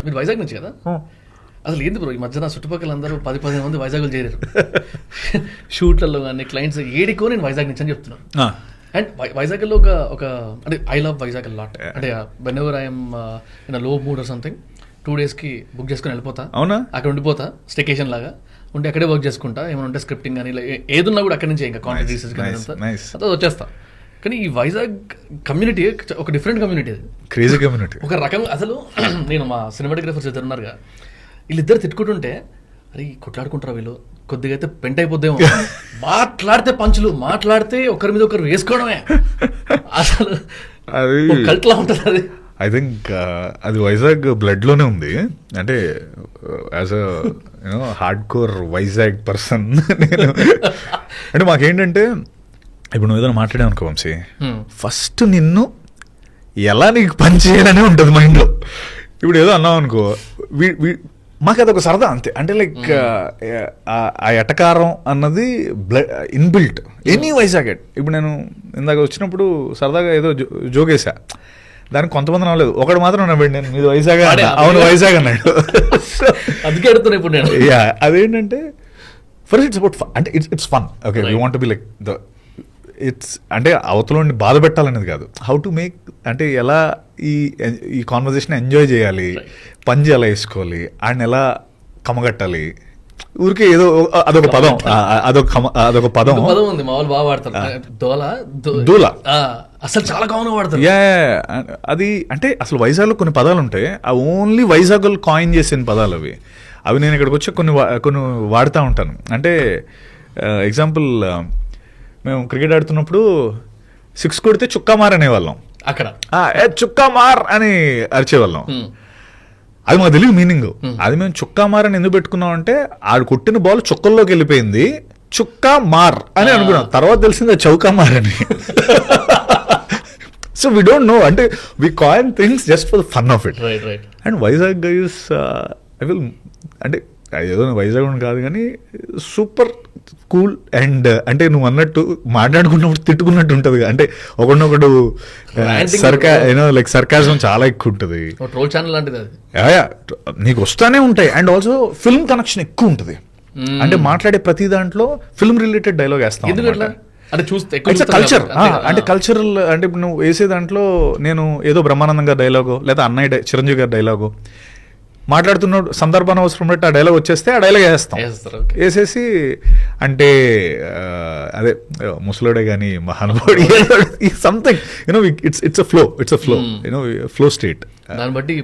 మీరు వైజాగ్ నుంచి కదా? అసలు ఏంది బ్రో ఈ మధ్యన చుట్టుపక్కల అందరూ 10-15 మంది వైజాగ్లో చేరారు షూట్లలో కానీ క్లయింట్స్ ఏడికో నేను వైజాగ్ నుంచి అని చెప్తున్నాను. అండ్ వైజాగ్లో ఒక అంటే ఐ లవ్ వైజాగ్ లాట్. అంటే వెన్ ఎవర్ ఐఎమ్ ఇన్ లో మూడ్ ఆర్ సంథింగ్ 2 daysకి బుక్ చేసుకుని వెళ్ళిపోతా. అవునా? అక్కడ ఉండిపోతా స్టేకేషన్ లాగా ఉండి అక్కడే వర్క్ చేసుకుంటా. ఏమైనా ఉంటే స్క్రిప్టింగ్ కానీ ఇలా ఏదున్నా కూడా అక్కడి నుంచే ఇంకా కాంటెంట్ రీసెర్చ్ కానీ అంతా వచ్చేస్తా. కానీ ఈ వైజాగ్ కమ్యూనిటీ ఒక డిఫరెంట్ కమ్యూనిటీ, అది క్రేజీ కమ్యూనిటీ ఒక రకంగా. అసలు నేను మా సినిమాటోగ్రఫర్స్ ఇద్దరు ఉన్నారుగా, వీళ్ళిద్దరు తిట్టుకుంటుంటే అరే కొట్లాడుకుంటారా వీళ్ళు, కొద్దిగా అయితే పెంట్ అయిపోద్దేమో, మాట్లాడితే పంచులు, మాట్లాడితే ఒకరి మీద ఒకరు వేసుకోవడమే, అసలు అది కల్ట్లా ఉంటుంది. అది ఐ థింక్ అది వైజాగ్ బ్లడ్లోనే ఉంది. అంటే as a hard core Vizag person నేను అంటే మాకేంటంటే ఇప్పుడు నువ్వు ఏదైనా మాట్లాడావు వంశీ, ఫస్ట్ నిన్ను ఎలా నీకు పని చేయాలనే ఉంటుంది మైండ్లో. ఇప్పుడు ఏదో అన్నావు అనుకో, మాకు అదొక సరదా అంతే. అంటే లైక్ ఆ ఎటకారం అన్నది ఇన్బిల్ట్ ఎనీ వైజాగ్ ఎట్. ఇప్పుడు నేను ఇందాక వచ్చినప్పుడు సరదాగా ఏదో జోగేసా, దానికి కొంతమంది నవ్వలేదు, ఒకడు మాత్రం నవ్వాడు, నేను మీది వైజాగ్, అవును వైజాగ్ అన్నాడు. అందుకే అడుగుతున్నా ఇప్పుడు నేను. యా, అదేంటంటే ఫస్ట్ ఇట్స్ అబౌట్ అంటే it's fun. Okay, we want to be like the it's అంటే అవతలని బాధ పెట్టాలనేది కాదు, హౌ టు మేక్ అంటే ఎలా ఈ కాన్వర్జేషన్ ఎంజాయ్ చేయాలి, పంజి ఎలా వేసుకోవాలి, ఆయన ఎలా కమగట్టాలి. ఊరికే ఏదో అదొక పదం, అదొక పదం ఉంది, మా వాళ్ళు బాగా వాడతారు, దూల అసలు చాలా కామన్ వాడతారు. యా, అది అంటే అసలు వైజాగ్లో కొన్ని పదాలు ఉంటాయి, ఆ ఓన్లీ వైజాగ్ కాయిన్ చేసిన పదాలు అవి నేను ఇక్కడికి వచ్చి కొన్ని వాడుతూ ఉంటాను. అంటే ఎగ్జాంపుల్, మేము క్రికెట్ ఆడుతున్నప్పుడు 6 కొడితే చుక్కామార్ అనేవాళ్ళం, అక్కడ చుక్కామార్ అని అరిచేవాళ్ళం. అది మాకు తెలియదు మీనింగ్. అది మేము చుక్కామార్ అని ఎందుకు పెట్టుకున్నాం అంటే ఆడు కొట్టిన బాల్ చుక్కల్లోకి వెళ్ళిపోయింది, చుక్కామార్ అని అనుకున్నాం. తర్వాత తెలిసింది చౌకామార్ అని. సో వీ డోంట్ నో, అంటే we coin things just for the fun of it. And Vizag guys I will అంటే ఏదో వైజాగ్ కాదు కానీ సూపర్ కూల్. అండ్ అంటే నువ్వు అన్నట్టు మాట్లాడుకున్నప్పుడు తిట్టుకున్నట్టు ఉంటుంది, అంటే ఒకడినొకడు లైక్ సర్కాజం చాలా ఎక్కువ ఉంటుంది. ట్రోల్ ఛానల్ లాంటిది అది. నీకు వస్తానే ఉంటాయి. అండ్ ఆల్సో ఫిల్మ్ కనెక్షన్ ఎక్కువ ఉంటుంది. అంటే మాట్లాడే ప్రతి దాంట్లో ఫిల్మ్ రిలేటెడ్ డైలాగ్ వేస్తాం. కల్చర్ అంటే కల్చరల్. అంటే ఇప్పుడు నువ్వు వేసే దాంట్లో నేను ఏదో బ్రహ్మానందం గారి డైలాగో లేదా అన్నయ్య చిరంజీవి గారి డైలాగో మాట్లాడుతున్న సందర్భాన్ని అవసరం బట్టి ఆ డైలాగ్ వచ్చేస్తే ఆ డైలాగ్ వేస్తాం. వేసేసి అంటే అదే ముసలోడే కానీ మహానుభావుడు something you know, it's a flow, it's a flow, you know, flow state. దాన్ని బట్టి